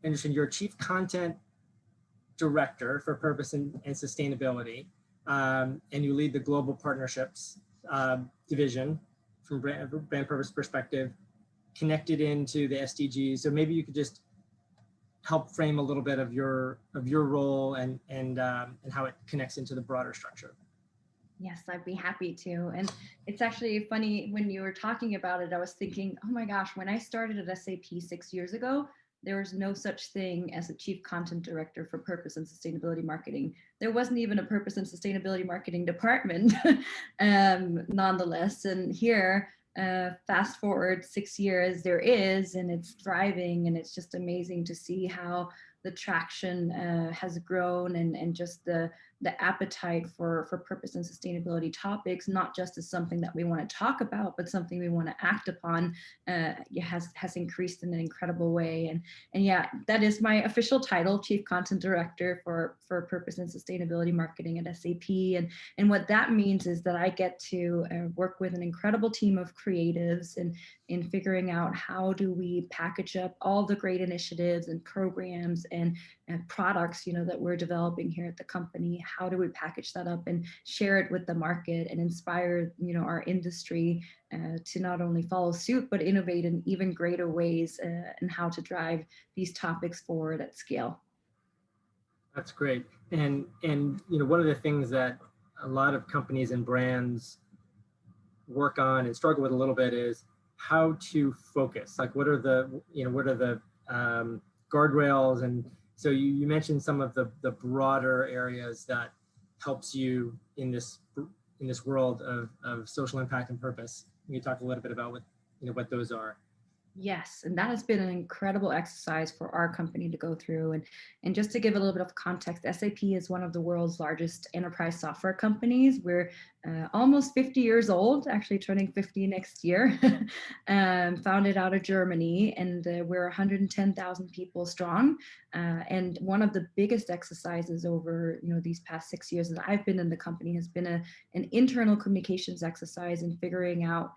understand you're Chief Content Director for Purpose and Sustainability, and you lead the Global Partnerships division from brand purpose perspective, connected into the SDGs. So maybe you could just help frame a little bit of your role and how it connects into the broader structure. Yes, I'd be happy to. And it's actually funny, when you were talking about it, I was thinking, oh my gosh, when I started at SAP 6 years ago, there was no such thing as a Chief Content Director for Purpose and Sustainability Marketing. There wasn't even a Purpose and Sustainability Marketing department, nonetheless. And here, fast forward 6 years, there is, and it's thriving, and it's just amazing to see how the traction has grown, and just the appetite for purpose and sustainability topics, not just as something that we want to talk about, but something we want to act upon, has increased in an incredible way. And yeah, that is my official title, Chief Content Director for Purpose and Sustainability Marketing at SAP. And what that means is that I get to work with an incredible team of creatives in figuring out how do we package up all the great initiatives and programs and products, that we're developing here at the company. How do we package that up and share it with the market and inspire, our industry to not only follow suit, but innovate in even greater ways in how to drive these topics forward at scale. That's great. And one of the things that a lot of companies and brands work on and struggle with a little bit is how to focus. Like, what are the guardrails? And so you mentioned some of the broader areas that helps you in this world of social impact and purpose. Can you talk a little bit about what those are? Yes, and that has been an incredible exercise for our company to go through. And just to give a little bit of context, SAP is one of the world's largest enterprise software companies. We're almost 50 years old, actually turning 50 next year, founded out of Germany, and we're 110,000 people strong. And one of the biggest exercises over these past 6 years that I've been in the company has been an internal communications exercise in figuring out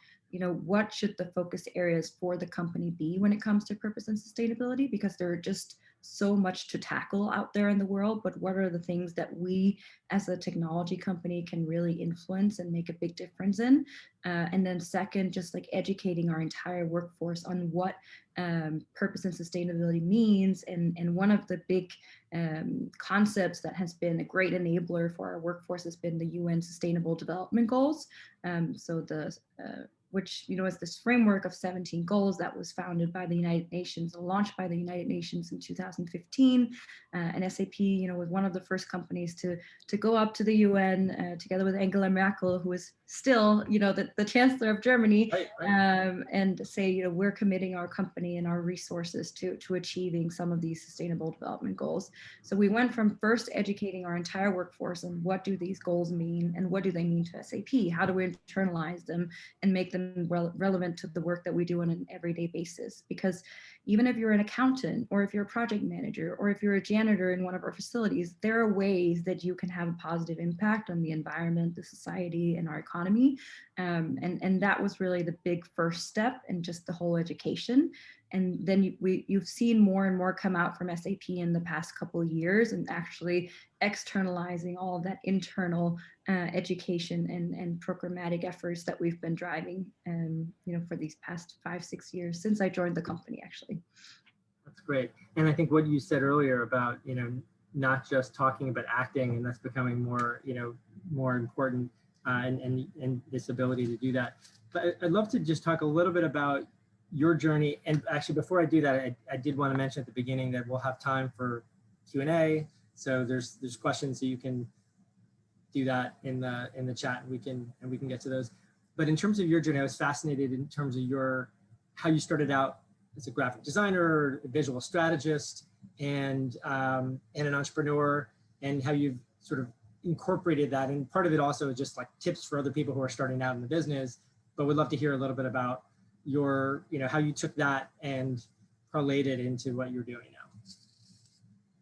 what should the focus areas for the company be when it comes to purpose and sustainability, because there are just so much to tackle out there in the world, but what are the things that we as a technology company can really influence and make a big difference in? And then second, just like educating our entire workforce on what purpose and sustainability means. And one of the big concepts that has been a great enabler for our workforce has been the UN Sustainable Development Goals. Which is this framework of 17 goals that was founded by the United Nations, launched by the United Nations in 2015. And SAP, was one of the first companies to go up to the UN together with Angela Merkel, who is still, the Chancellor of Germany, right. And say, we're committing our company and our resources to achieving some of these sustainable development goals. So we went from first educating our entire workforce on what do these goals mean and what do they mean to SAP? How do we internalize them and make them relevant to the work that we do on an everyday basis? Because even if you're an accountant, or if you're a project manager, or if you're a janitor in one of our facilities, there are ways that you can have a positive impact on the environment, the society, and our economy. And that was really the big first step in just the whole education. And then you've seen more and more come out from SAP in the past couple of years, and actually externalizing all of that internal education and programmatic efforts that we've been driving, for these past 5-6 years since I joined the company, actually. That's great. And I think what you said earlier about, not just talking about acting, and that's becoming more, more important, and this ability to do that. But I'd love to just talk a little bit about your journey. And actually, before I do that, I did want to mention at the beginning that we'll have time for Q&A. So there's questions, so you can do that in the chat, and we can get to those. But in terms of your journey, I was fascinated in terms of how you started out as a graphic designer, a visual strategist, and an entrepreneur, and how you've sort of incorporated that. And part of it also is just like tips for other people who are starting out in the business. But we'd love to hear a little bit about how you took that and parlayed it into what you're doing now.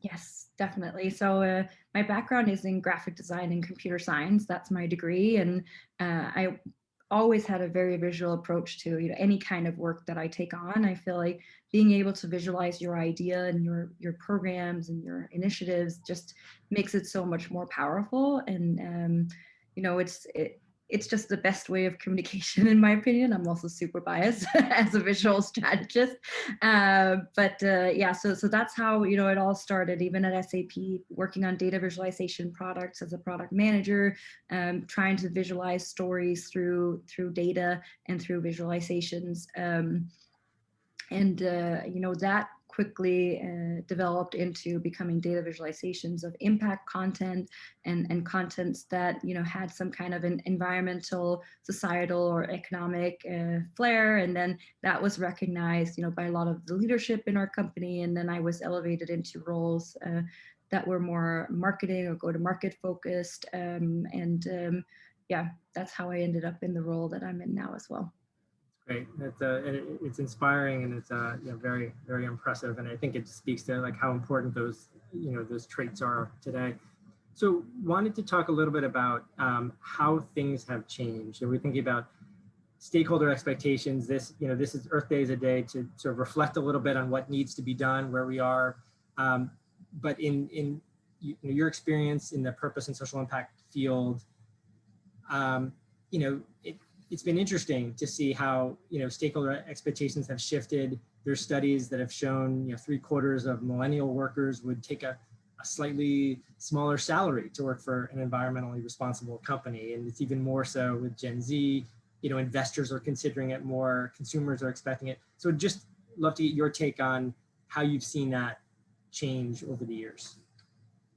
Yes, definitely. So my background is in graphic design and computer science. That's my degree. And I always had a very visual approach to, you know, any kind of work that I take on. I feel like being able to visualize your idea and your programs and your initiatives just makes it so much more powerful. And you know, it's just the best way of communication, in my opinion. I'm also super biased as a visual strategist. Yeah, so that's how, you know, it all started, even at SAP, working on data visualization products as a product manager, trying to visualize stories through data and through visualizations. You know, that quickly developed into becoming data visualizations of impact content and contents that, you know, had some kind of an environmental, societal, or economic flair. And then that was recognized, you know, by a lot of the leadership in our company. And then I was elevated into roles that were more marketing or go-to-market focused. Yeah, that's how I ended up in the role that I'm in now as well. Great. It's inspiring, and it's you know, very, very impressive. And I think it speaks to like how important those, you know, those traits are today. So wanted to talk a little bit about how things have changed. And we're thinking about stakeholder expectations. This, you know, this is Earth Day is a day to sort of reflect a little bit on what needs to be done, where we are. But in you know, your experience in the purpose and social impact field, you know, it's been interesting to see how, you know, stakeholder expectations have shifted. There's studies that have shown, you know, 3/4 of millennial workers would take a slightly smaller salary to work for an environmentally responsible company. And it's even more so with Gen Z. You know, investors are considering it more, consumers are expecting it. So just love to get your take on how you've seen that change over the years.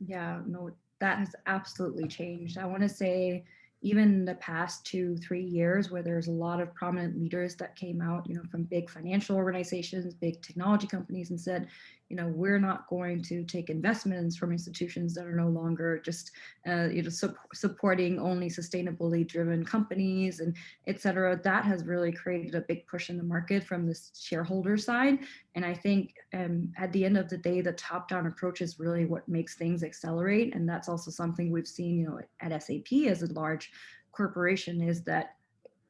Yeah, no, that has absolutely changed. I want to say even the past 2-3 years, where there's a lot of prominent leaders that came out, you know, from big financial organizations, big technology companies, and said, you know, we're not going to take investments from institutions that are no longer just, you know, supporting only sustainably driven companies and et cetera. That has really created a big push in the market from the shareholder side. And I think at the end of the day, the top-down approach is really what makes things accelerate. And that's also something we've seen, you know, at SAP as a large corporation, is that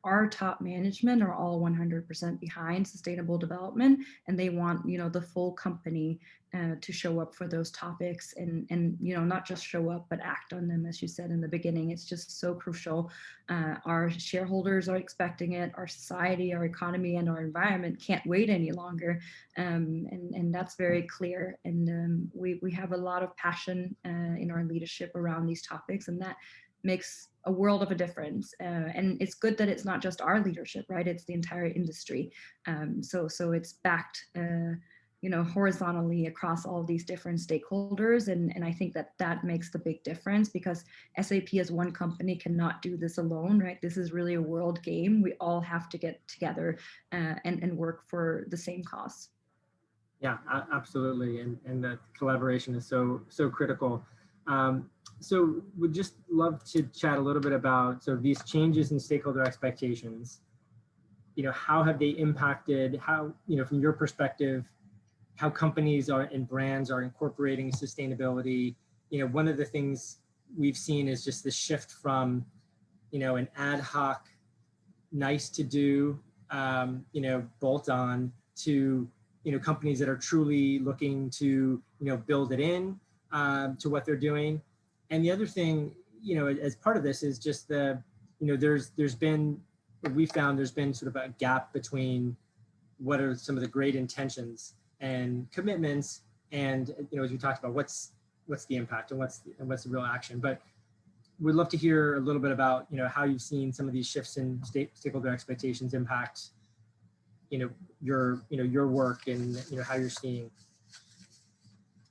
our top management are all 100% behind sustainable development, and they want, you know, the full company to show up for those topics and you know, not just show up but act on them, as you said in the beginning. It's just so crucial. Our shareholders are expecting it. Our society, our economy, and our environment can't wait any longer, and that's very clear. And we have a lot of passion in our leadership around these topics, and that makes a world of a difference. And it's good that it's not just our leadership, right? It's the entire industry. So it's backed, you know, horizontally across all of these different stakeholders. And I think that makes the big difference, because SAP as one company cannot do this alone, right? This is really a world game. We all have to get together and work for the same cause. Yeah, absolutely. And that collaboration is so critical. So would just love to chat a little bit about, so these changes in stakeholder expectations, you know, how have they impacted, how, you know, from your perspective, how companies are and brands are incorporating sustainability? You know, one of the things we've seen is just the shift from, you know, an ad hoc, nice to do, you know, bolt on to, you know, companies that are truly looking to, you know, build it in to what they're doing. And the other thing, you know, as part of this is just the, you know, there's been, we found there's been sort of a gap between what are some of the great intentions and commitments, and, you know, as we talked about, what's the impact and what's the real action. But we'd love to hear a little bit about, you know, how you've seen some of these shifts in stakeholder expectations impact, you know, your work and, you know, how you're seeing.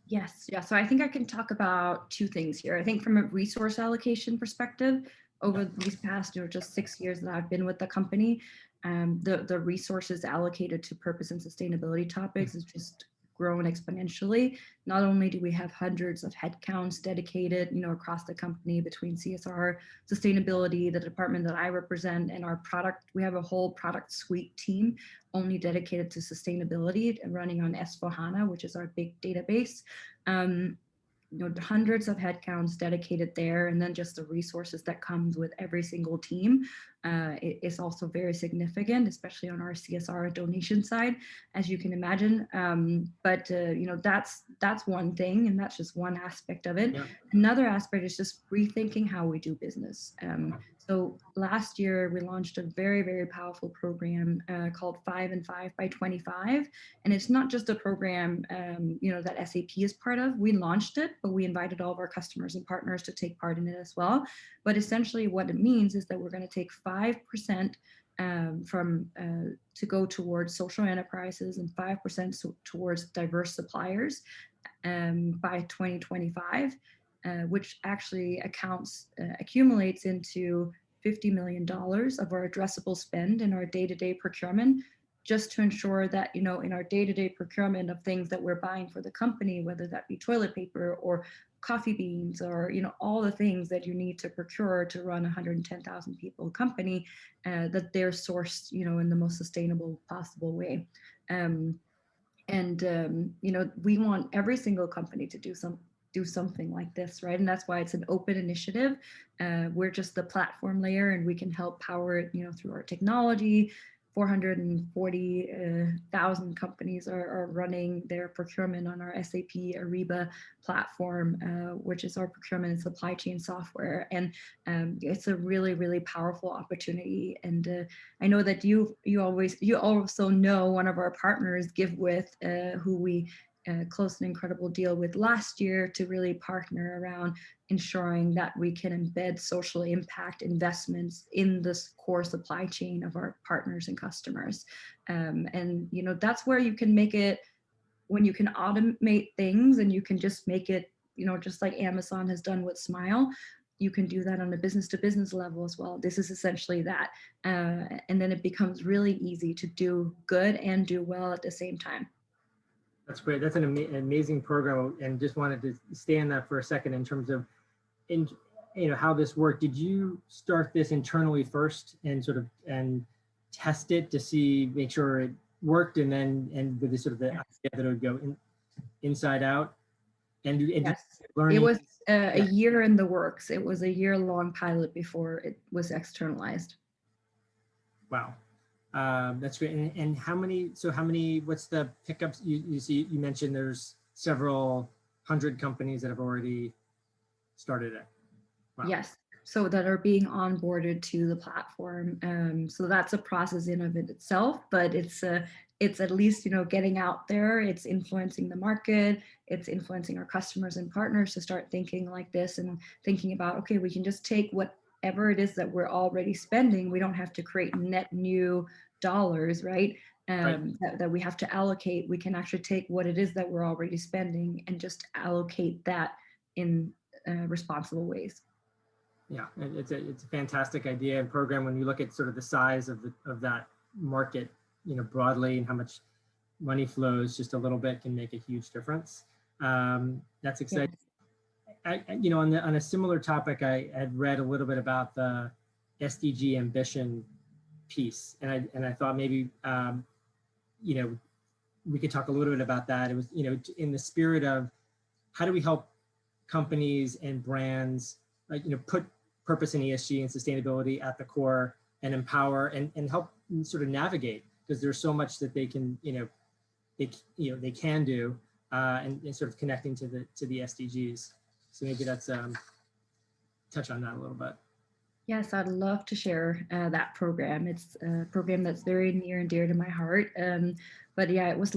Yes, yeah. So I think I can talk about two things here. I think from a resource allocation perspective, over these past, you know, just 6 years that I've been with the company, the resources allocated to purpose and sustainability topics has just grown exponentially. Not only do we have hundreds of headcounts dedicated, you know, across the company between CSR, sustainability, the department that I represent, and our product, we have a whole product suite team only dedicated to sustainability and running on S/4HANA, which is our big database. You know, hundreds of headcounts dedicated there, and then just the resources that comes with every single team. is also very significant, especially on our CSR donation side, as you can imagine. But that's one thing, and that's just one aspect of it. Yeah. Another aspect is just rethinking how we do business. So last year we launched a very, very powerful program called 5 and 5 by 25. And it's not just a program, that SAP is part of. We launched it, but we invited all of our customers and partners to take part in it as well. But essentially what it means is that we're going to take 5% to go towards social enterprises and 5% towards diverse suppliers by 2025. Which actually accumulates into $50 million of our addressable spend in our day-to-day procurement, just to ensure that, in our day-to-day procurement of things that we're buying for the company, whether that be toilet paper or coffee beans or, all the things that you need to procure to run a 110,000 people company, that they're sourced, in the most sustainable possible way. We want every single company to do something like this, right? And that's why it's an open initiative. We're just the platform layer, and we can help power it, through our technology. 440,000 companies are running their procurement on our SAP Ariba platform, which is our procurement and supply chain software. And it's a really, really powerful opportunity. And I know that you also know one of our partners, GiveWith, who we closed an incredible deal with last year to really partner around ensuring that we can embed social impact investments in this core supply chain of our partners and customers. That's where you can make it, when you can automate things and you can just make it, just like Amazon has done with Smile, you can do that on a business to business level as well. This is essentially that. And then it becomes really easy to do good and do well at the same time. That's great. That's an amazing program, and just wanted to stay on that for a second in terms of, how this worked. Did you start this internally first and test it to make sure it worked, and with this the idea that it would go inside out? Yes, it was a year in the works. It was a year-long pilot before it was externalized. Wow. That's great. And how many, what's the pickups you see? You mentioned there's several hundred companies that have already started it. Wow. Yes. So that are being onboarded to the platform. So that's a process in of it itself, but it's at least, getting out there, it's influencing the market, it's influencing our customers and partners to start thinking like this and thinking about, okay, we can just take whatever it is that we're already spending. We don't have to create net new dollars, right? That we have to allocate. We can actually take what it is that we're already spending and just allocate that in responsible ways. Yeah, it's a fantastic idea and program when you look at the size of that market, broadly, and how much money flows. Just a little bit can make a huge difference. That's exciting. Yes. On a similar topic, I had read a little bit about the SDG Ambition piece, and I thought maybe we could talk a little bit about that. It was in the spirit of how do we help companies and brands put purpose in ESG and sustainability at the core and empower and help navigate, because there's so much that they can they can do and connecting to the SDGs. So maybe that's touch on that a little bit. Yes, I'd love to share that program. It's a program that's very near and dear to my heart. But yeah, it was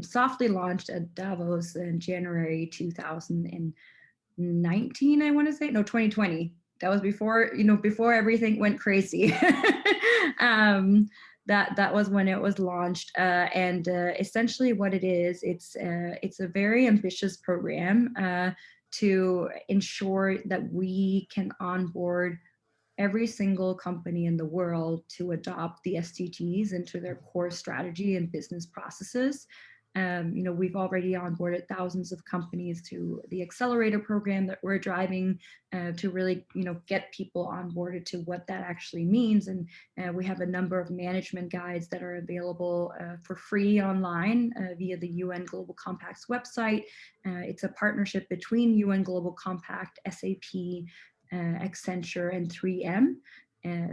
softly launched at Davos in January 2019, I want to say. No, 2020. That was before everything went crazy. That was when it was launched. And essentially what it is, it's a very ambitious program to ensure that we can onboard every single company in the world to adopt the SDGs into their core strategy and business processes. We've already onboarded thousands of companies to the Accelerator Program that we're driving to really, get people onboarded to what that actually means. And we have a number of management guides that are available for free online via the UN Global Compact's website. It's a partnership between UN Global Compact, SAP, Accenture, and 3M.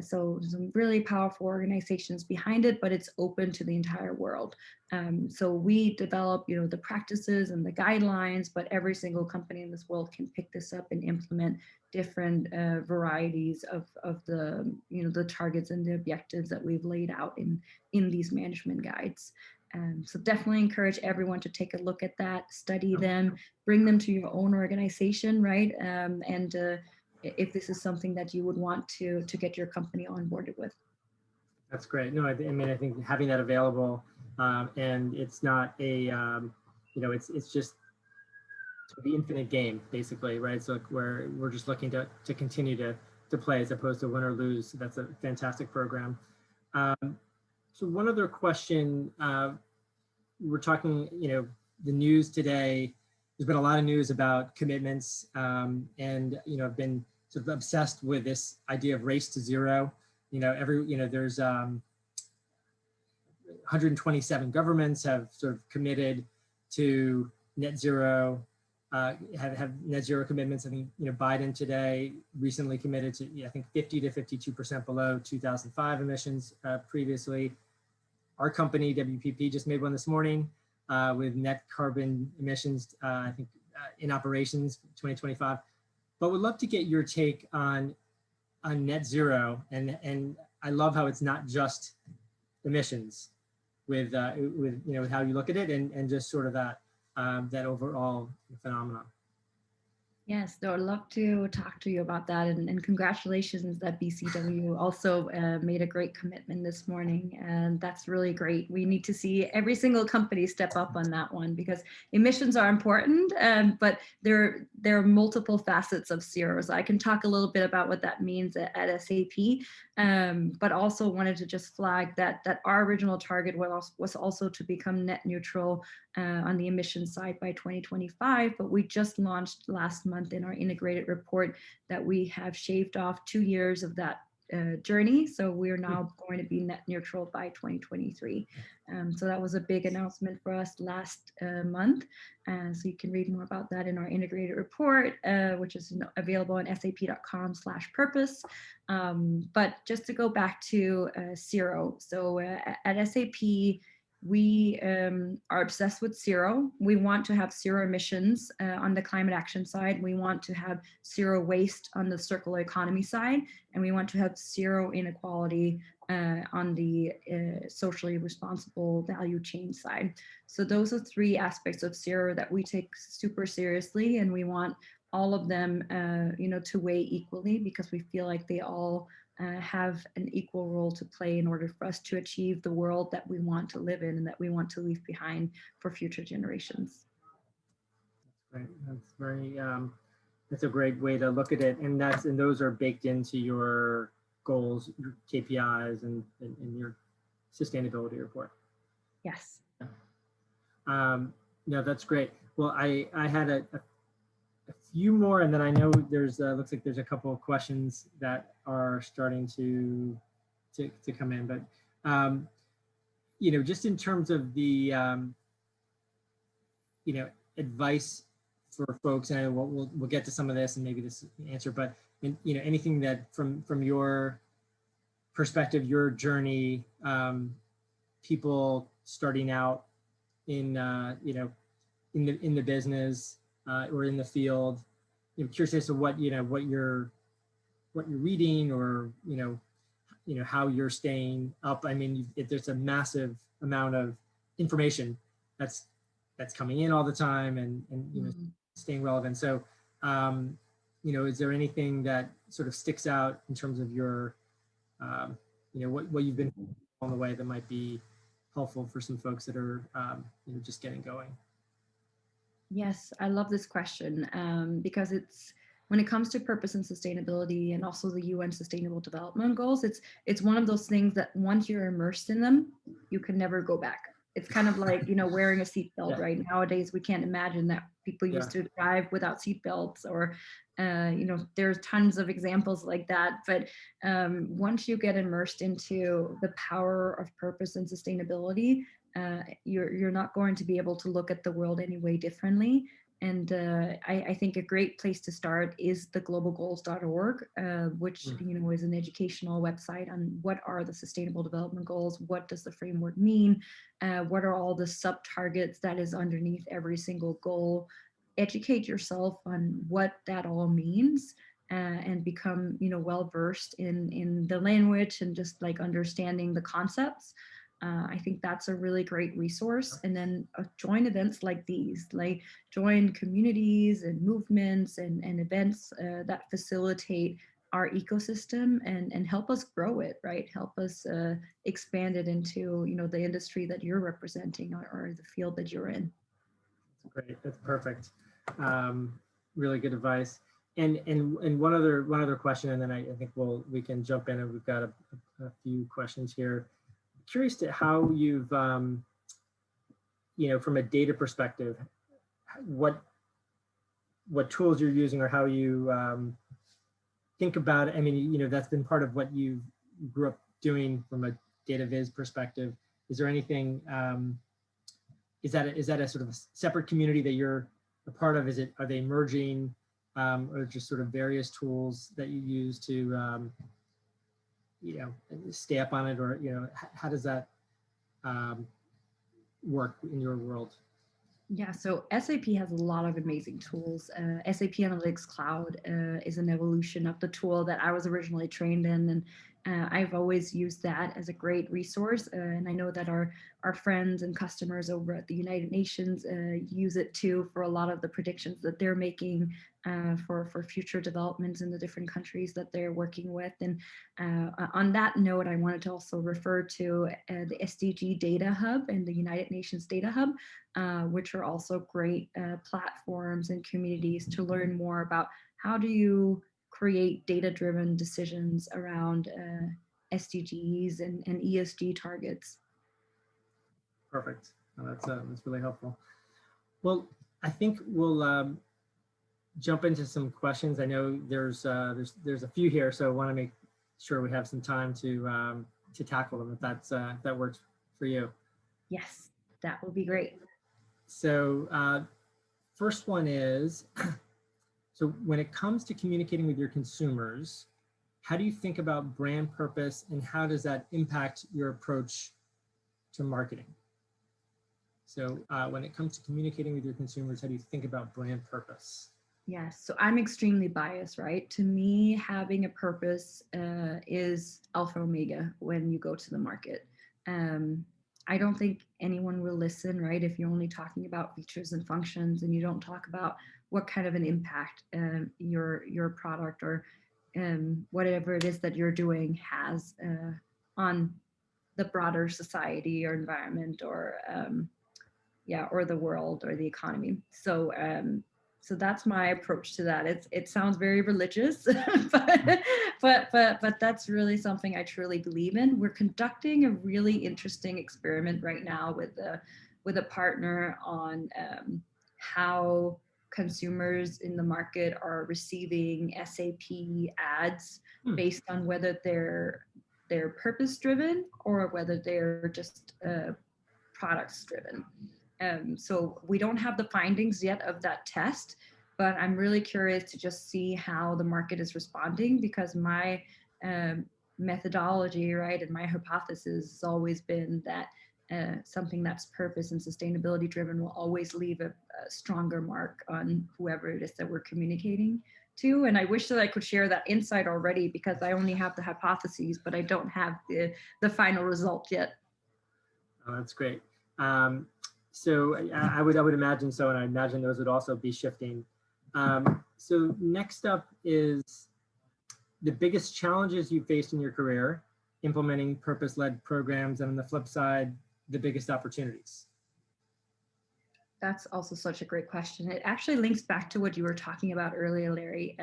So some really powerful organizations behind it, but it's open to the entire world. So we develop, the practices and the guidelines, but every single company in this world can pick this up and implement different varieties of the, the targets and the objectives that we've laid out in these management guides. So definitely encourage everyone to take a look at that, study them, bring them to your own organization, right? And if this is something that you would want to get your company onboarded with. That's great. No, I mean, I think having that available, and it's not a, it's just the infinite game, basically, right? So we're just looking to continue to play as opposed to win or lose. So that's a fantastic program. So one other question, we're talking, the news today, there's been a lot of news about commitments, and, I've been sort of obsessed with this idea of race to zero. There's 127 governments have sort of committed to net zero, have net zero commitments. I think, Biden today recently committed to, I think 50 to 52% below 2005 emissions previously. Our company, WPP, just made one this morning with net carbon emissions, I think in operations 2025. But would love to get your take on net zero, and I love how it's not just emissions with how you look at it, and just sort of that overall phenomenon. Yes, so I'd love to talk to you about that, and congratulations that BCW also made a great commitment this morning, and that's really great. We need to see every single company step up on that one, because emissions are important, but there are multiple facets of zero. So I can talk a little bit about what that means at SAP, but also wanted to just flag that our original target was also to become net neutral on the emissions side by 2025, but we just launched last month in our integrated report that we have shaved off 2 years of that journey. So we're now going to be net neutral by 2023. So that was a big announcement for us last month. So you can read more about that in our integrated report, which is available on sap.com/purpose. But just to go back to Zero. So at SAP, we are obsessed with zero. We want to have zero emissions on the climate action side. We want to have zero waste on the circular economy side. And we want to have zero inequality on the socially responsible value chain side. So those are 3 aspects of zero that we take super seriously. And we want all of them to weigh equally, because we feel like they all have an equal role to play in order for us to achieve the world that we want to live in and that we want to leave behind for future generations. That's great. That's very, that's a great way to look at it. And those are baked into your goals, your KPIs, and your sustainability report. Yes. No, that's great. Well, I had a few more, and then I know there's looks like there's a couple of questions that are starting to come in, but just in terms of the advice for folks, and I know we'll get to some of this and maybe this answer, but anything that from your perspective, your journey, people starting out in in the business or in the field, curious as to what you're reading, or how you're staying up. I mean, there's a massive amount of information that's coming in all the time, and staying relevant. So is there anything that sort of sticks out in terms of your what you've been on the way that might be helpful for some folks that are just getting going? Yes, I love this question, because when it comes to purpose and sustainability, and also the UN Sustainable Development Goals, it's one of those things that once you're immersed in them, you can never go back. It's kind of like, wearing a seatbelt, right? Nowadays, we can't imagine that people used to drive without seatbelts, or, there's tons of examples like that. But once you get immersed into the power of purpose and sustainability, you're not going to be able to look at the world any way differently. I think a great place to start is the globalgoals.org, which is an educational website on what are the Sustainable Development Goals, what does the framework mean, what are all the sub-targets that is underneath every single goal. Educate yourself on what that all means, and become well versed in the language and just like understanding the concepts. I think that's a really great resource. And then join events like these, like join communities and movements and events that facilitate our ecosystem and help us grow it, right? Help us expand it into, the industry that you're representing or the field that you're in. Great, that's perfect. Really good advice. And one other question, and then I think we can jump in, and we've got a few questions here. Curious to how you've, from a data perspective, what tools you're using or how you think about it. I mean, that's been part of what you grew up doing from a data viz perspective. Is there anything, is that a sort of a separate community that you're a part of? Are they merging, or just sort of various tools that you use to, stay up on it, or, how does that work in your world? Yeah, so SAP has a lot of amazing tools. SAP Analytics Cloud is an evolution of the tool that I was originally trained in, and I've always used that as a great resource. And I know that our friends and customers over at the United Nations use it too for a lot of the predictions that they're making for future developments in the different countries that they're working with. And on that note, I wanted to also refer to the SDG Data Hub and the United Nations Data Hub, which are also great platforms and communities to learn more about how do you create data-driven decisions around SDGs and ESG targets. Perfect. That's really helpful. Well, I think we'll jump into some questions. I know there's a few here, so I want to make sure we have some time to tackle them, if that works for you. Yes, that will be great. So first one is, so when it comes to communicating with your consumers, how do you think about brand purpose, and how does that impact your approach to marketing? So when it comes to communicating with your consumers, how do you think about brand purpose? Yes, so I'm extremely biased, right? To me, having a purpose is alpha omega when you go to the market. I don't think anyone will listen, right? If you're only talking about features and functions and you don't talk about what kind of an impact your product or whatever it is that you're doing has on the broader society or environment or or the world or the economy. So so that's my approach to that. It sounds very religious, but that's really something I truly believe in. We're conducting a really interesting experiment right now with a partner on how consumers in the market are receiving SAP ads based on whether they're purpose driven or whether they're just products driven. So we don't have the findings yet of that test, but I'm really curious to just see how the market is responding, because my methodology, right, and my hypothesis has always been that something that's purpose and sustainability driven will always leave a stronger mark on whoever it is that we're communicating to. And I wish that I could share that insight already, because I only have the hypotheses, but I don't have the final result yet. Oh, that's great. So I would imagine so, and I imagine those would also be shifting. So next up is the biggest challenges you faced in your career implementing purpose-led programs, and on the flip side, the biggest opportunities. That's also such a great question. It actually links back to what you were talking about earlier, Larry.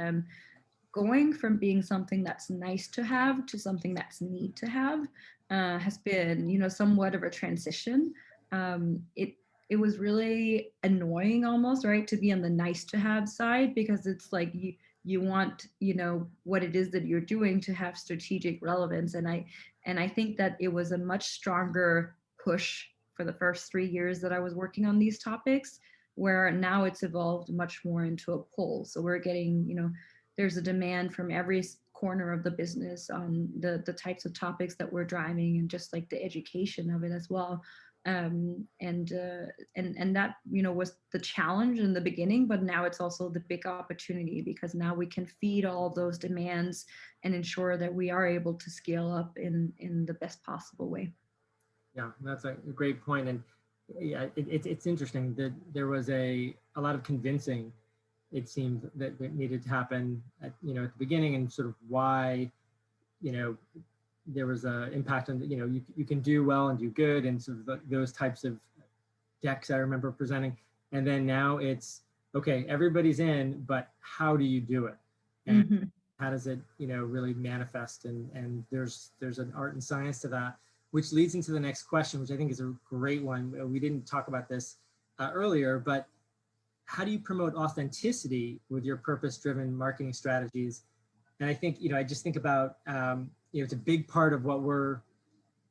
Going from being something that's nice to have to something that's need to have has been, somewhat of a transition. It was really annoying almost, right, to be on the nice to have side, because it's like you want, what it is that you're doing to have strategic relevance. And I think that it was a much stronger push for the first 3 years that I was working on these topics, where now it's evolved much more into a pull. So we're getting, there's a demand from every corner of the business on the types of topics that we're driving, and just like the education of it as well. And that, was the challenge in the beginning, but now it's also the big opportunity, because now we can feed all those demands and ensure that we are able to scale up in the best possible way. Yeah, that's a great point. And yeah, it's interesting that there was a lot of convincing, it seemed, that needed to happen at the beginning, and sort of why, there was an impact on, you can do well and do good, and sort of those types of decks I remember presenting. And then now it's, okay, everybody's in, but how do you do it? And how does it, really manifest? And there's an art and science to that, which leads into the next question, which I think is a great one. We didn't talk about this earlier, but how do you promote authenticity with your purpose-driven marketing strategies? And I think, I just think about, it's a big part of what we're,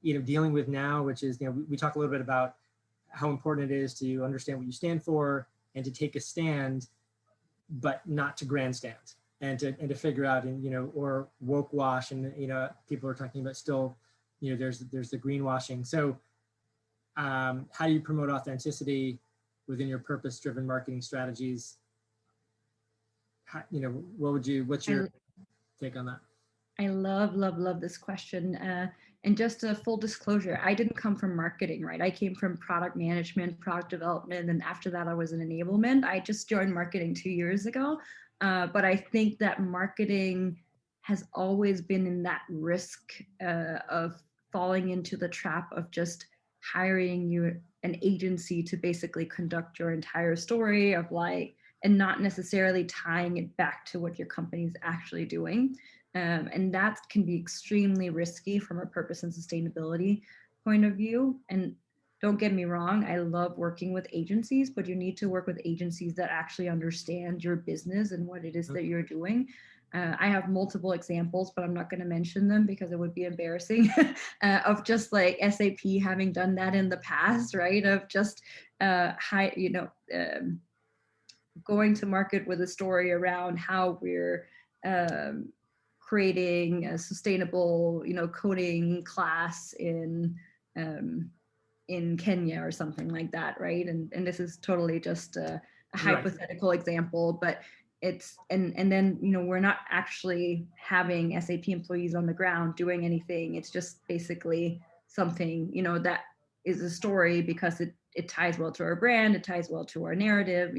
dealing with now, which is, we talk a little bit about how important it is to understand what you stand for and to take a stand, but not to grandstand, and to figure out, and, or woke wash. And, people are talking about still, there's the greenwashing. So how do you promote authenticity within your purpose-driven marketing strategies? How, what's your take on that? I love this question. And just a full disclosure, I didn't come from marketing, right? I came from product management, product development, and after that I was in enablement. I just joined marketing 2 years ago. But I think that marketing has always been in that risk of falling into the trap of just hiring an agency to basically conduct your entire story of and not necessarily tying it back to what your company is actually doing. And that can be extremely risky from a purpose and sustainability point of view. And don't get me wrong, I love working with agencies, but you need to work with agencies that actually understand your business and what it is that you're doing. I have multiple examples, but I'm not going to mention them because it would be embarrassing of just like SAP having done that in the past, right? Of just going to market with a story around how we're creating a sustainable, coding class in Kenya or something like that, right? And this is totally just a hypothetical example, but it's and then we're not actually having SAP employees on the ground doing anything. It's just basically something that is a story because it ties well to our brand, it ties well to our narrative,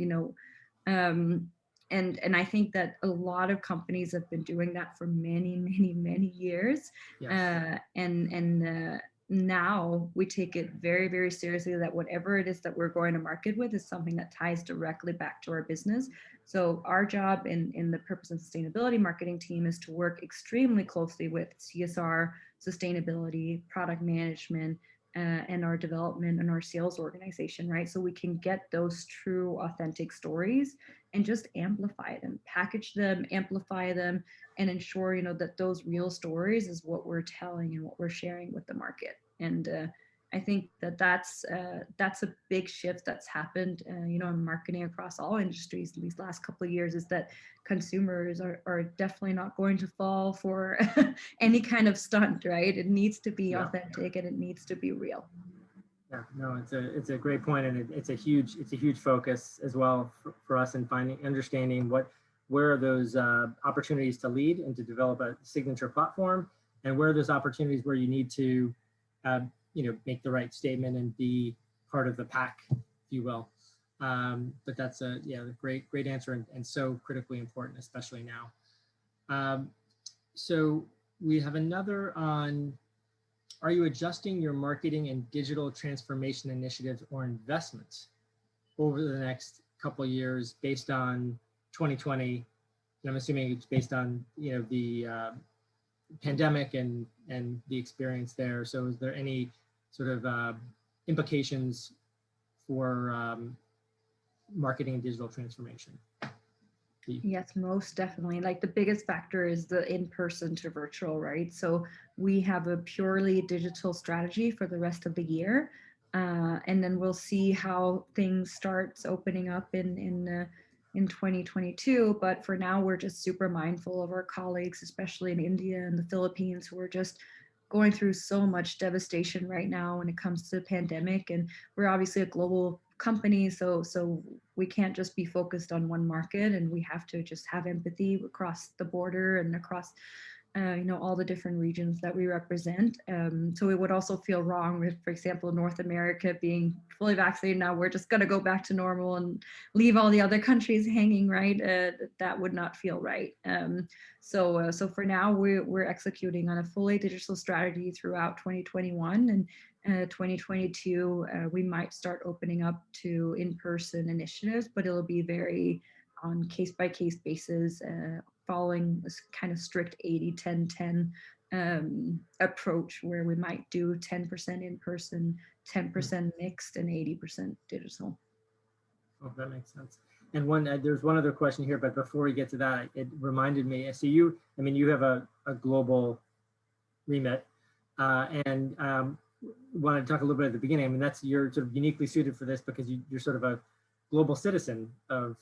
and I think that a lot of companies have been doing that for many years. Yes. And now we take it very, very seriously that whatever it is that we're going to market with is something that ties directly back to our business. So our job in the purpose and sustainability marketing team is to work extremely closely with CSR, sustainability, product management, and our development and our sales organization, right? So we can get those true, authentic stories and just amplify them, package them, amplify them, and ensure, that those real stories is what we're telling and what we're sharing with the market. And I think that that's a big shift that's happened, in marketing across all industries these last couple of years, is that consumers are definitely not going to fall for any kind of stunt, right? It needs to be authentic and it needs to be real. Yeah, no, it's a great point, and it's a huge focus as well for us in understanding where are those opportunities to lead and to develop a signature platform, and where are those opportunities where you need to make the right statement and be part of the pack, if you will. But that's a great answer, and so critically important, especially now. So we have another on, are you adjusting your marketing and digital transformation initiatives or investments over the next couple of years based on 2020? And I'm assuming it's based on the pandemic and the experience there. So is there any sort of implications for marketing and digital transformation? Yes, most definitely. Like the biggest factor is the in-person to virtual, right? So we have a purely digital strategy for the rest of the year. And then we'll see how things starts opening up in 2022. But for now, we're just super mindful of our colleagues, especially in India and the Philippines, who are just going through so much devastation right now when it comes to the pandemic. And we're obviously a global company, so we can't just be focused on one market, and we have to just have empathy across the border and across all the different regions that we represent. So it would also feel wrong if, for example, North America being fully vaccinated now, we're just going to go back to normal and leave all the other countries hanging, right? That would not feel right. So for now, we're executing on a fully digital strategy throughout 2021, and 2022, we might start opening up to in-person initiatives, but it'll be very on case-by-case basis, following this kind of strict 80-10-10 approach, where we might do 10% in person, 10% mixed, and 80% digital. Oh, that makes sense. And there's one other question here, but before we get to that, it reminded me. So you have a global remit, and wanted to talk a little bit at the beginning. I mean, you're sort of uniquely suited for this because you're sort of a global citizen of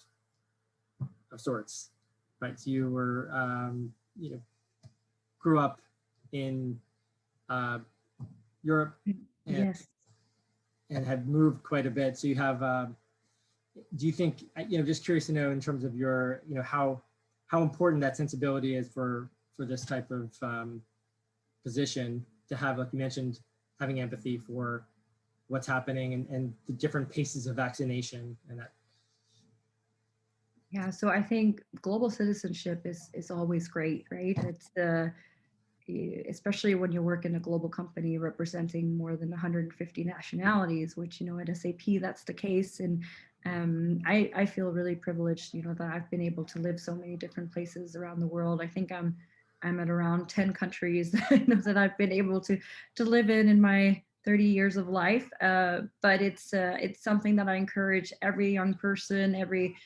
sorts. Right, so you were, grew up in Europe, and, yes, and have moved quite a bit. So you have, do you think, just curious to know in terms of your, how important that sensibility is for this type of position to have, like you mentioned, having empathy for what's happening and the different paces of vaccination and that. Yeah, so I think global citizenship is always great, right? It's especially when you work in a global company representing more than 150 nationalities, which at SAP that's the case. And I feel really privileged, that I've been able to live so many different places around the world. I think I'm at around 10 countries that I've been able to live in my 30 years of life, but it's something that I encourage every young person, every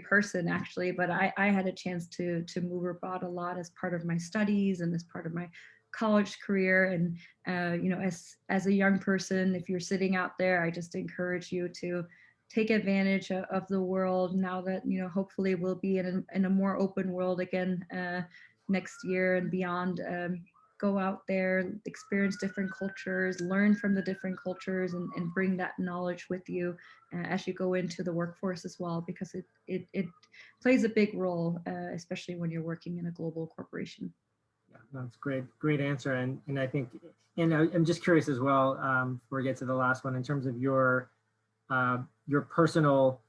person actually. But I had a chance to move abroad a lot as part of my studies and as part of my college career. And as a young person, if you're sitting out there, I just encourage you to take advantage of the world now that hopefully we'll be in a more open world again next year and beyond. Go out there, experience different cultures, learn from the different cultures, and bring that knowledge with you as you go into the workforce as well, because it plays a big role, especially when you're working in a global corporation. Yeah, that's great answer. And I think, and I'm just curious as well, before we get to the last one, in terms of your personal,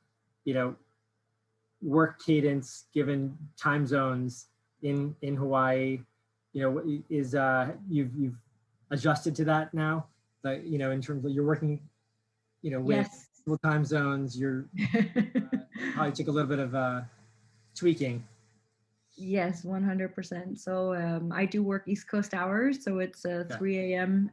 work cadence, given time zones in Hawaii, is you've adjusted to that now, but in terms of you're working, with Yes. time zones, you're probably took a little bit of tweaking. Yes, 100%. So I do work East Coast hours, so it's 3 a.m.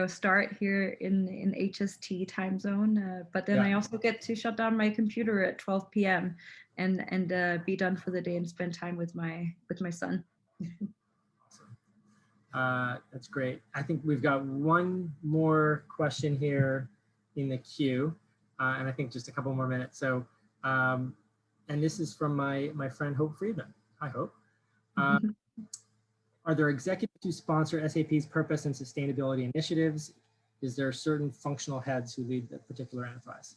Start here in HST time zone. But then I also get to shut down my computer at 12 p.m. and be done for the day and spend time with my son. Awesome. That's great. I think we've got one more question here in the queue, and I think just a couple more minutes. So, and this is from my friend Hope Friedman. Hi, Hope. Are there executives who sponsor SAP's purpose and sustainability initiatives? Is there certain functional heads who lead the particular enterprise?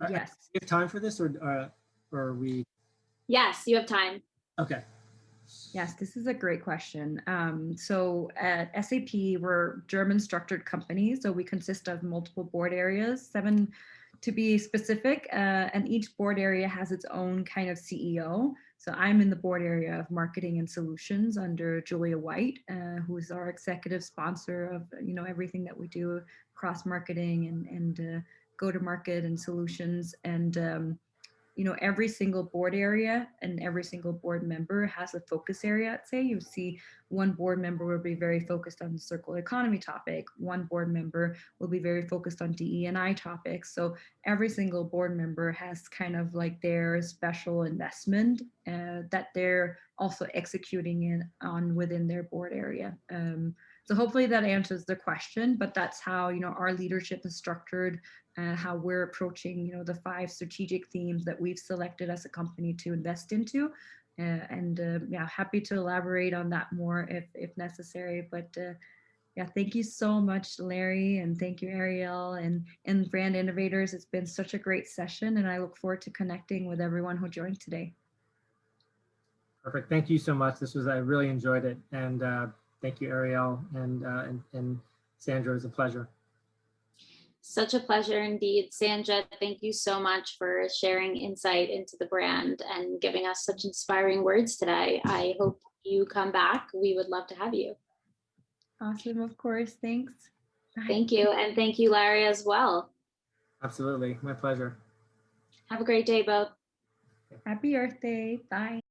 Yes. Do we have time for this, or are we? Yes, you have time. Okay. Yes, this is a great question. So at SAP, we're German structured company. So we consist of multiple board areas, 7 to be specific, and each board area has its own kind of CEO. So I'm in the board area of marketing and solutions under Julia White, who is our executive sponsor of everything that we do across marketing and go-to-market and solutions. And every single board area and every single board member has a focus area. I'd say you see one board member will be very focused on the circular economy topic. One board member will be very focused on DE&I topics. So every single board member has kind of like their special investment that they're also executing on within their board area. So hopefully that answers the question, but that's how, our leadership is structured, how we're approaching, the 5 strategic themes that we've selected as a company to invest into. Yeah, happy to elaborate on that more if necessary. But yeah, thank you so much, Larry, and thank you, Ariel, and Brand Innovators. It's been such a great session, and I look forward to connecting with everyone who joined today. Perfect. Thank you so much. I really enjoyed it, and thank you, Ariel and Sandra. It was a pleasure. Such a pleasure indeed. Sandra, thank you so much for sharing insight into the brand and giving us such inspiring words today. I hope you come back. We would love to have you. Awesome, of course. Thanks. Bye. Thank you. And thank you, Larry, as well. Absolutely. My pleasure. Have a great day, both. Happy Earth Day. Bye.